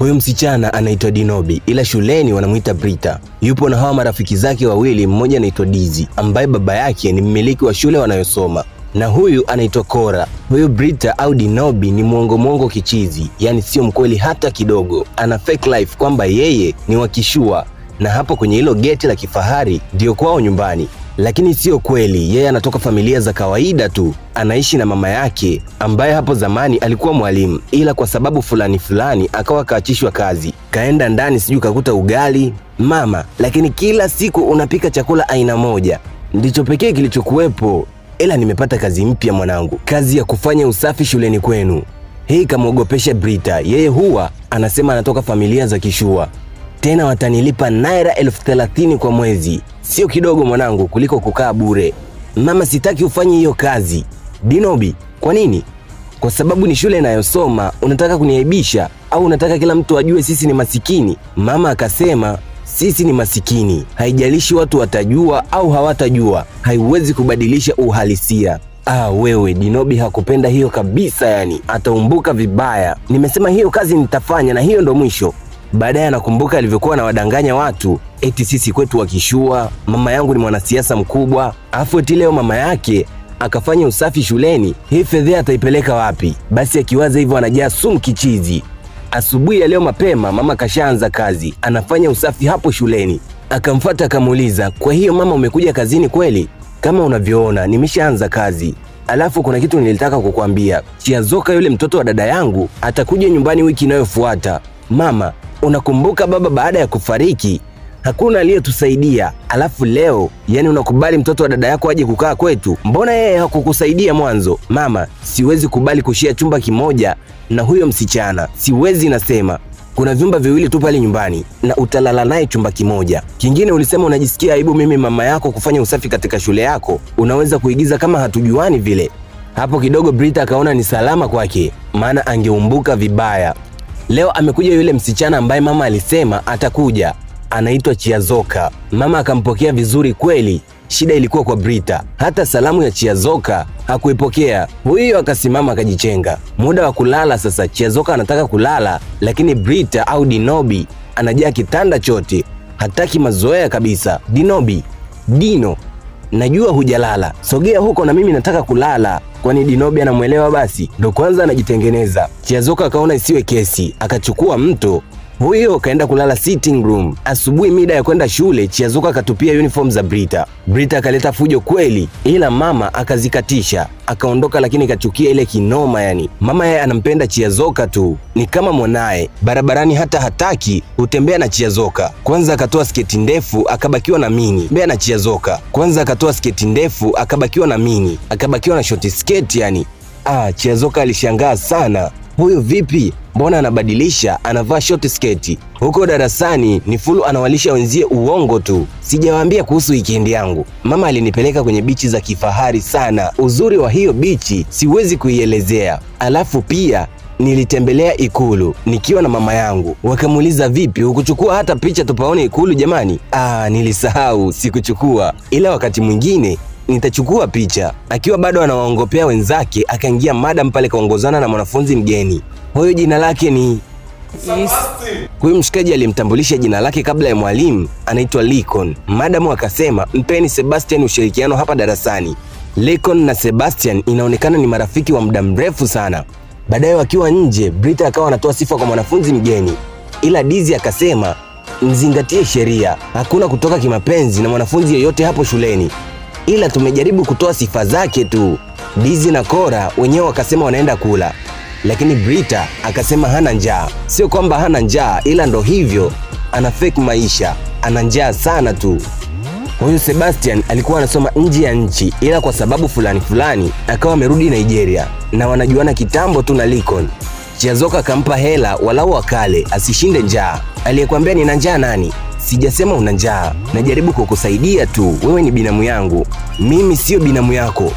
Huyo msichana anaitwa Dinobi, ila shuleni wanamuita Brita. Yupo na hawa marafiki zake wawili, mmoja anaitwa Dizzy ambaye baba yake ni mmiliki wa shule wanayosoma, na huyu anaitwa Cora. Huyu Brita au Dinobi ni mwongo kichizi, yani sio mkweli hata kidogo. Ana fake life kwamba yeye ni wakishua na hapo kwenye hilo geti la kifahari ndio kwao nyumbani, lakini sio kweli. Yeye anatoka familia za kawaida tu, anaishi na mama yake ambaye hapo zamani alikuwa mwalimu, ila kwa sababu fulani akawa kaachishwa kazi, kaenda ndani sijui kakuta ugali. Mama, lakini kila siku unapika chakula aina moja, ndicho pekee kilichokuwepo. Ila nimepata kazi mpya mwanangu, kazi ya kufanya usafi shuleni kwenu. Hii kamwogopesha Brita. Yeye huwa anasema anatoka familia za kishua, tena watanilipa naira 30,000 kwa mwezi. Sio kidogo mwanangu, kuliko kukaa bure. Mama, sitaki ufanye hiyo kazi. Dinobi, kwa nini? Kwa sababu ni shule inayosoma. Unataka kuniaibisha au unataka kila mtu ajue sisi ni masikini? Mama akasema sisi ni masikini, haijalishi watu watajua au hawatajua, haiwezi kubadilisha uhalisia. Wewe Dinobi hakupenda hiyo kabisa, yani ataumbuka vibaya. Nimesema hiyo kazi nitafanya na hiyo ndo mwisho. Baadaye anakumbuka alivyokuwa na wadanganya watu eti sisi kwetu wakishua, mama yangu ni mwanasiasa mkubwa, afu eti leo mama yake akafanya usafi shuleni. Hii fedha ataipeleka wapi? Basi akiwaza hivyo anajaa sumu kichizi. Asubuhi ya leo mapema mama kashaanza kazi, anafanya usafi hapo shuleni. Akamfuata akamuuliza, kwa hiyo mama umekuja kazini kweli? Kama unavyoona nimeshaanza kazi. Alafu kuna kitu nilitaka kukuambia. Chiazoka yule mtoto wa dada yangu atakuja nyumbani wiki inayofuata. Mama, unakumbuka baba baada ya kufariki hakuna aliyetusaidia, alafu leo yani unakubali mtoto wa dada yako aje kukaa kwetu? Mbona yeye hakukusaidia mwanzo? Mama, siwezi kubali kushia chumba kimoja na huyo msichana, siwezi. Nasema kuna vyumba viwili tu pale nyumbani na utalala naye chumba kimoja. Kingine ulisema unajisikia aibu mimi mama yako kufanya usafi katika shule yako, unaweza kuigiza kama hatujuani vile. Hapo kidogo Brita akaona ni salama kwake, maana angeumbuka vibaya. Leo amekuja yule msichana ambaye mama alisema atakuja, anaitwa Chiazoka. Mama akampokea vizuri kweli. Shida ilikuwa kwa Brita, hata salamu ya Chiazoka hakuipokea. Huyo akasimama akajichenga. Muda wa kulala sasa, Chiazoka anataka kulala, lakini Brita au Dinobi anajaa kitanda chote, hataki mazoea kabisa. Dinobi, Dino, najua hujalala, sogea huko na mimi nataka kulala. Kwani Dinobi anamuelewa? Basi ndo kwanza anajitengeneza. Chiazoka akaona isiwe kesi, akachukua mto huyo kaenda kulala sitting room. Asubuhi mida ya kwenda shule, Chiazoka akatupia uniform za Brita. Brita akaleta fujo kweli, ila mama akazikatisha, akaondoka, lakini kachukia ile kinoma. Yani mama yeye anampenda Chiazoka tu, ni kama mwanae. Barabarani hata hataki utembea na Chiazoka. Kwanza akatoa sketi ndefu akabakiwa na mini. Mbea na Chiazoka. Kwanza akatoa sketi ndefu akabakiwa na mini, akabakiwa na short skirt yani. Chiazoka alishangaa sana. Huyu vipi? Mbona anabadilisha, anavaa short sketi? Huko darasani ni fulu anawalisha wenzie uongo tu. Sijawaambia kuhusu weekend yangu. Mama alinipeleka kwenye bichi za kifahari sana. Uzuri wa hiyo bichi siwezi kuielezea. Alafu pia nilitembelea Ikulu nikiwa na mama yangu. Wakamuuliza, vipi hukuchukua hata picha tupaone Ikulu jamani? Nilisahau, sikuchukua. Ila wakati mwingine nitachukua picha. Akiwa bado anawaongopea wenzake, akaingia madam pale kaongozana na mwanafunzi mgeni. Huyo jina lake ni Huyu mshikaji alimtambulisha jina lake kabla ya mwalimu, anaitwa Lincoln. Madam akasema mpeni Sebastian ushirikiano hapa darasani. Lincoln na Sebastian inaonekana ni marafiki wa muda mrefu sana. Baadaye wakiwa nje, Brita akawa anatoa sifa kwa mwanafunzi mgeni, ila Dizzy akasema mzingatie sheria, hakuna kutoka kimapenzi na mwanafunzi yeyote hapo shuleni, ila tumejaribu kutoa sifa zake tu. Dizzy na Cora wenyewe wakasema wanaenda kula, lakini Brita akasema hana njaa. Sio kwamba hana njaa, ila ndo hivyo, ana fake maisha, ana njaa sana tu. Huyu Sebastian alikuwa anasoma nje ya nchi, ila kwa sababu fulani akawa amerudi Nigeria na wanajuana kitambo tu na Lincoln. Chiazoka akampa hela walau akale asishinde njaa. Aliyekwambia nina njaa nani? Sijasema una njaa, najaribu kukusaidia tu. Wewe ni binamu yangu, mimi sio binamu yako.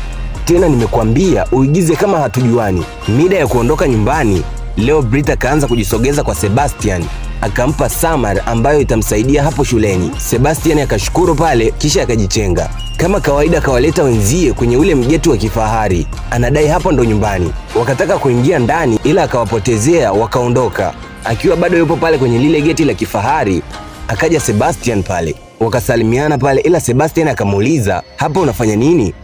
Tena nimekwambia uigize kama hatujuani. Mida ya kuondoka nyumbani, leo Brita kaanza kujisogeza kwa Sebastian, akampa Samar ambayo itamsaidia hapo shuleni. Sebastian akashukuru pale, kisha akajichenga. Kama kawaida kawaleta wenzie kwenye ule mgetu wa kifahari, anadai hapo ndo nyumbani. Wakataka kuingia ndani ila akawapotezea, wakaondoka. Akiwa bado yupo pale kwenye lile geti la kifahari, akaja Sebastian pale, wakasalimiana pale, ila Sebastian akamuuliza, hapa unafanya nini?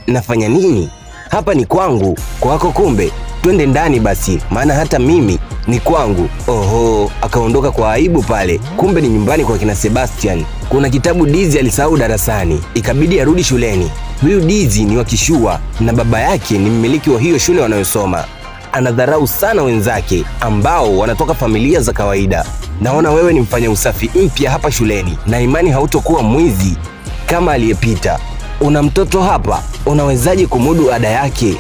Nafanya nini? Hapa ni kwangu. Kwako kumbe? Twende ndani basi, maana hata mimi ni kwangu. Oho, akaondoka kwa aibu pale. Kumbe ni nyumbani kwa kina Sebastian. Kuna kitabu Dizzy alisahau darasani, ikabidi arudi shuleni. Huyu Dizzy ni wa kishua na baba yake ni mmiliki wa hiyo shule wanayosoma. Anadharau sana wenzake ambao wanatoka familia za kawaida. Naona wewe ni mfanya usafi mpya hapa shuleni na imani hautokuwa mwizi kama aliyepita. Una mtoto hapa, unawezaje kumudu ada yake?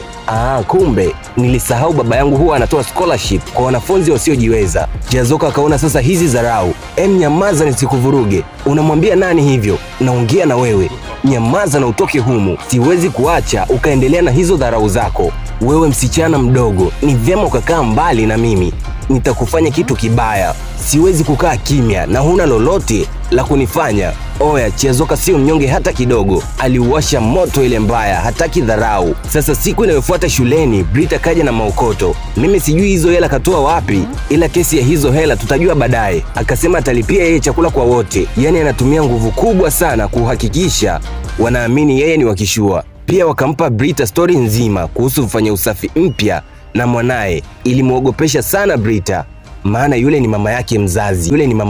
Kumbe nilisahau baba yangu huwa anatoa scholarship kwa wanafunzi wasiojiweza. Chiazoka akaona sasa hizi dharau. Nyamaza nisikuvuruge. Unamwambia nani hivyo? Naongea na wewe. Nyamaza na utoke humu. Siwezi kuacha ukaendelea na hizo dharau zako. Wewe msichana mdogo, ni vyema ukakaa mbali na mimi. Nitakufanya kitu kibaya. Siwezi kukaa kimya na huna lolote la kunifanya. Oya, Chiazoka sio mnyonge hata kidogo. Aliuwasha moto ile mbaya, hataki dharau. Sasa siku inayofuata shuleni, Brita kaja na maokoto. Mimi sijui hizo hela katoa wapi, ila kesi ya hizo hela tutajua baadaye. Akasema atalipia yeye chakula kwa wote. Yaani anatumia nguvu kubwa sana kuhakikisha wanaamini yeye ni wakishua. Pia wakampa Brita story nzima kuhusu mfanya usafi mpya na mwanaye. Ilimwogopesha sana Brita, maana yule ni mama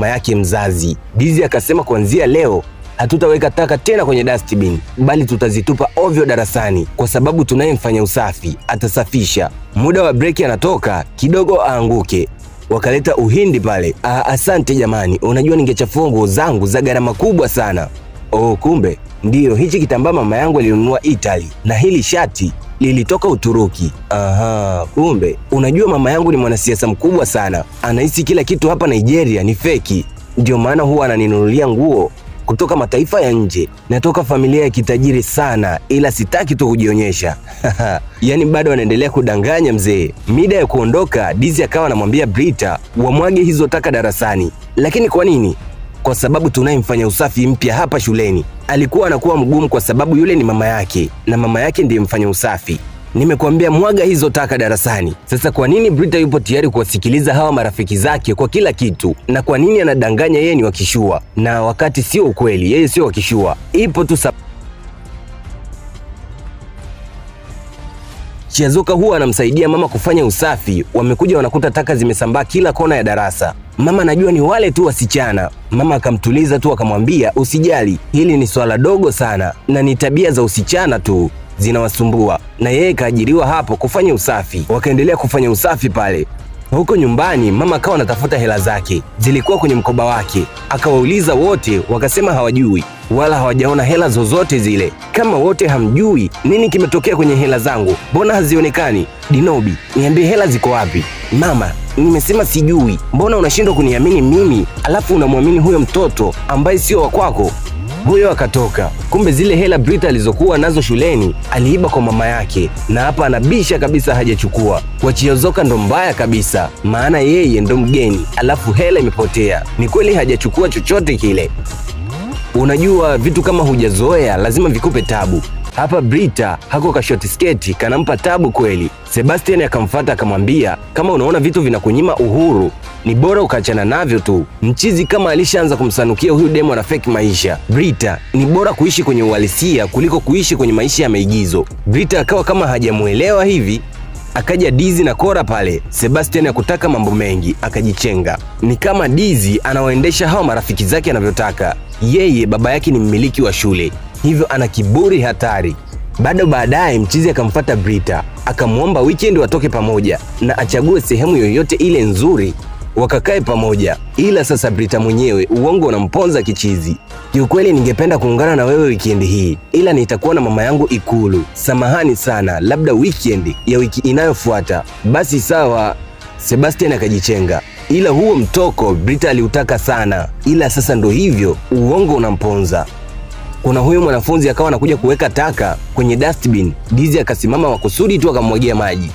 yake mzazi. Dizzy akasema kuanzia leo hatutaweka taka tena kwenye dustbin, bali tutazitupa ovyo darasani kwa sababu tunaye mfanya usafi atasafisha. Muda wa break anatoka kidogo aanguke. Wakaleta uhindi pale. Asante jamani, unajua ningechafua nguo zangu za gharama kubwa sana. Kumbe ndiyo hichi kitambaa mama yangu alinunua Italy na hili shati lilitoka Uturuki. Kumbe unajua mama yangu ni mwanasiasa mkubwa sana, anahisi kila kitu hapa Nigeria ni feki, ndio maana huwa ananinunulia nguo kutoka mataifa ya nje. Natoka familia ya kitajiri sana, ila sitaki tu kujionyesha. Yaani bado anaendelea kudanganya mzee. Mida ya kuondoka, Dizzy akawa anamwambia Brita wamwage hizo taka darasani. Lakini kwa nini? Kwa sababu tunayemfanya usafi mpya hapa shuleni. Alikuwa anakuwa mgumu kwa sababu yule ni mama yake na mama yake ndiye mfanya usafi. Nimekuambia mwaga hizo taka darasani. Sasa kwa nini Brita yupo tayari kuwasikiliza hawa marafiki zake kwa kila kitu? Na kwa nini anadanganya yeye ni wakishua na wakati sio ukweli, yeye sio wakishua? Ipo tu Chiazoka huwa anamsaidia mama kufanya usafi. Wamekuja wanakuta taka zimesambaa kila kona ya darasa. Mama anajua ni wale tu wasichana. Mama akamtuliza tu akamwambia usijali, hili ni swala dogo sana na ni tabia za usichana tu zinawasumbua, na yeye kaajiriwa hapo kufanya usafi. Wakaendelea kufanya usafi pale. Huko nyumbani mama akawa anatafuta hela zake, zilikuwa kwenye mkoba wake. Akawauliza wote, wakasema hawajui wala hawajaona hela zozote zile. Kama wote hamjui, nini kimetokea kwenye hela zangu? Mbona hazionekani? Dinobi, niambie hela ziko wapi? Mama, nimesema sijui. Mbona unashindwa kuniamini mimi alafu unamwamini huyo mtoto ambaye sio wa kwako? Huyo akatoka. Kumbe zile hela Brita alizokuwa nazo shuleni aliiba kwa mama yake, na hapa anabisha kabisa hajachukua. Kwa Chiazoka ndo mbaya kabisa, maana yeye ndo mgeni alafu hela imepotea. Ni kweli hajachukua chochote kile. Unajua vitu kama hujazoea lazima vikupe tabu. Hapa Brita hako ka short sketi kanampa tabu kweli. Sebastian akamfuata akamwambia, kama unaona vitu vinakunyima uhuru, ni bora ukaachana navyo tu. Mchizi kama alishaanza kumsanukia huyu demo na fake maisha. Brita, ni bora kuishi kwenye uhalisia kuliko kuishi kwenye maisha ya maigizo. Brita akawa kama hajamuelewa hivi. Akaja Dizzy na Kora pale. Sebastian hakutaka mambo mengi, akajichenga. Ni kama Dizzy anawaendesha hao marafiki zake anavyotaka. Yeye baba yake ni mmiliki wa shule, hivyo ana kiburi hatari. Baadaye mchizi akamfuata Brita, akamwomba weekend watoke pamoja na achague sehemu yoyote ile nzuri wakakae pamoja. Ila sasa Brita mwenyewe uongo unamponza kichizi. Kiukweli ningependa kuungana na wewe weekend hii, ila nitakuwa na mama yangu Ikulu. Samahani sana, labda weekend ya wiki inayofuata. Basi sawa. Sebastian akajichenga. Ila huo mtoko Brita aliutaka sana, ila sasa ndo hivyo, uongo unamponza. Kuna huyo mwanafunzi akawa anakuja kuweka taka kwenye dustbin. Dizzy akasimama makusudi tu akamwagia maji.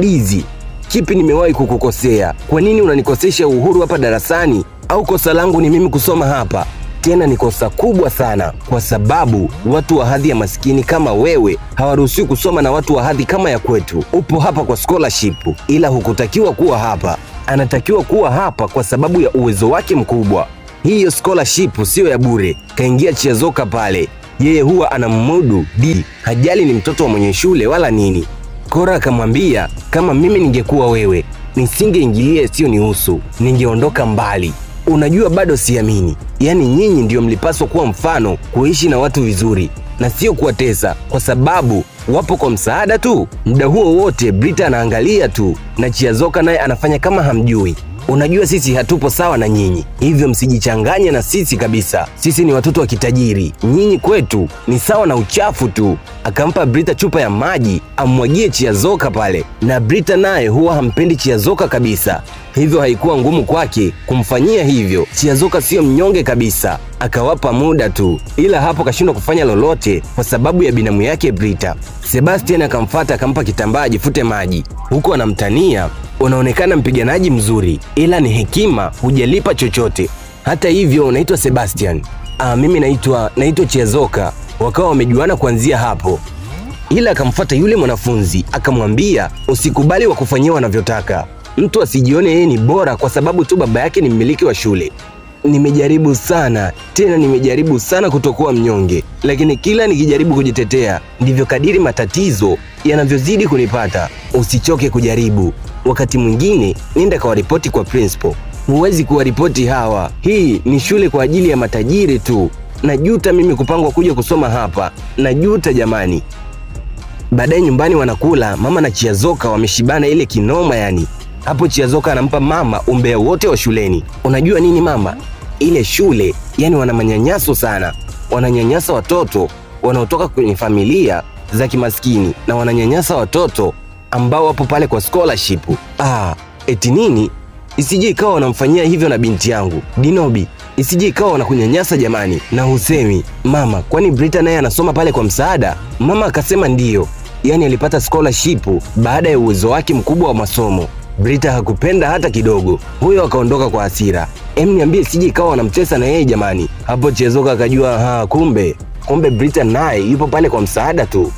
Dizzy, kipi nimewahi kukukosea? Kwa nini unanikosesha uhuru hapa darasani? Au kosa langu ni mimi kusoma hapa? Tena ni kosa kubwa sana, kwa sababu watu wa hadhi ya maskini kama wewe hawaruhusiwi kusoma na watu wa hadhi kama ya kwetu. Upo hapa kwa scholarship, ila hukutakiwa kuwa hapa. anatakiwa kuwa hapa kwa sababu ya uwezo wake mkubwa. Hiyo scholarship siyo ya bure. Kaingia Chiazoka pale, yeye huwa anammudu D, hajali ni mtoto wa mwenye shule wala nini. Kora akamwambia, kama mimi ningekuwa wewe nisingeingilia sio nihusu, ningeondoka mbali. Unajua bado siamini, yaani nyinyi ndio mlipaswa kuwa mfano, kuishi na watu vizuri na sio kuwatesa kwa sababu wapo kwa msaada tu. Muda huo wote Brita anaangalia tu na Chiazoka naye anafanya kama hamjui. Unajua sisi hatupo sawa na nyinyi, hivyo msijichanganye na sisi kabisa. Sisi ni watoto wa kitajiri, nyinyi kwetu ni sawa na uchafu tu. Akampa Brita chupa ya maji ammwagie Chiazoka pale, na Brita naye huwa hampendi Chiazoka kabisa, hivyo haikuwa ngumu kwake kumfanyia hivyo. Chiazoka sio mnyonge kabisa, akawapa muda tu, ila hapo kashindwa kufanya lolote kwa sababu ya binamu yake Brita. Sebastian akamfuata akampa kitambaa ajifute maji, huko anamtania, unaonekana mpiganaji mzuri ila ni hekima hujalipa chochote. Hata hivyo unaitwa Sebastian? Mimi naitwa Chiazoka. Wakawa wamejuana kuanzia hapo, ila akamfuata yule mwanafunzi akamwambia, usikubali wakufanyia wanavyotaka. Mtu asijione yeye ni bora kwa sababu tu baba yake ni mmiliki wa shule. Nimejaribu sana kutokuwa mnyonge, lakini kila nikijaribu kujitetea ndivyo kadiri matatizo yanavyozidi kunipata. Usichoke kujaribu. Wakati mwingine nenda kawaripoti kwa principal. Huwezi kuwaripoti hawa, hii ni shule kwa ajili ya matajiri tu. Najuta mimi kupangwa kuja kusoma hapa, najuta jamani. Baadaye nyumbani wanakula, mama na Chiazoka wameshibana ile kinoma yani. Hapo Chiazoka anampa mama umbea wote wa shuleni. Unajua nini mama? Ile shule yani wana manyanyaso sana. Wananyanyasa watoto wanaotoka kwenye familia za kimaskini na wananyanyasa watoto ambao wapo pale kwa scholarship. Eti nini? Isije ikawa wanamfanyia hivyo na binti yangu Dinobi. Isije ikawa wanakunyanyasa jamani. Na husemi mama, kwani Brita naye anasoma pale kwa msaada? Mama akasema ndiyo, yani alipata scholarship baada ya uwezo wake mkubwa wa masomo. Brita hakupenda hata kidogo. Huyo akaondoka kwa hasira. Niambie isije ikawa wanamtesa na yeye jamani. Hapo Chiazoka akajua kumbe Brita naye yupo pale kwa msaada tu.